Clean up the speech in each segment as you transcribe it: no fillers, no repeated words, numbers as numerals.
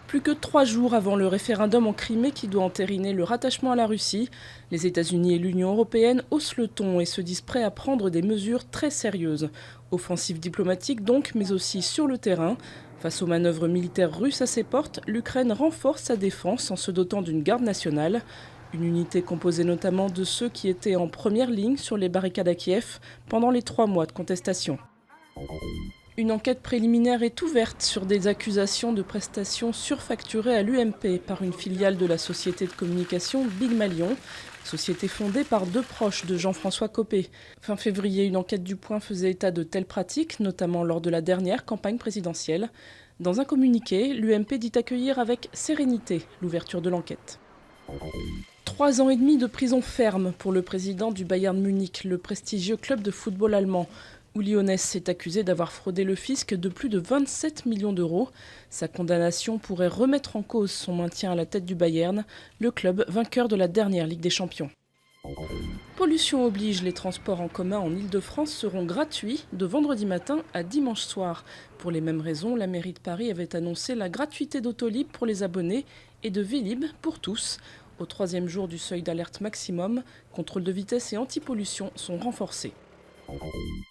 Plus que 3 jours avant le référendum en Crimée qui doit entériner le rattachement à la Russie, les États-Unis et l'Union européenne haussent le ton et se disent prêts à prendre des mesures très sérieuses. Offensive diplomatique donc, mais aussi sur le terrain. Face aux manœuvres militaires russes à ses portes, l'Ukraine renforce sa défense en se dotant d'une garde nationale. Une unité composée notamment de ceux qui étaient en première ligne sur les barricades à Kiev pendant les 3 mois de contestation. Une enquête préliminaire est ouverte sur des accusations de prestations surfacturées à l'UMP par une filiale de la société de communication Big Malion, société fondée par deux proches de Jean-François Copé. Fin février, une enquête du Point faisait état de telles pratiques, notamment lors de la dernière campagne présidentielle. Dans un communiqué, l'UMP dit accueillir avec sérénité l'ouverture de l'enquête. 3 ans et demi de prison ferme pour le président du Bayern Munich, le prestigieux club de football allemand. Uli Hoeneß est accusé d'avoir fraudé le fisc de plus de 27 millions d'euros. Sa condamnation pourrait remettre en cause son maintien à la tête du Bayern, le club vainqueur de la dernière Ligue des Champions. Pollution oblige, les transports en commun en Île-de-France seront gratuits de vendredi matin à dimanche soir. Pour les mêmes raisons, la mairie de Paris avait annoncé la gratuité d'Autolib pour les abonnés et de Vélib pour tous. Au 3e jour du seuil d'alerte maximum, contrôle de vitesse et anti-pollution sont renforcés.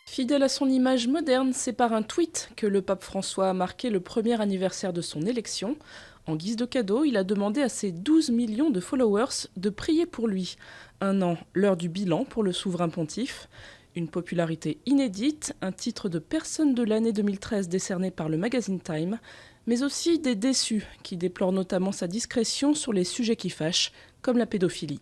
Fidèle à son image moderne, c'est par un tweet que le pape François a marqué le premier anniversaire de son élection. En guise de cadeau, il a demandé à ses 12 millions de followers de prier pour lui. Un an, l'heure du bilan pour le souverain pontife. Une popularité inédite, un titre de personne de l'année 2013 décerné par le magazine Time, mais aussi des déçus qui déplorent notamment sa discrétion sur les sujets qui fâchent, comme la pédophilie.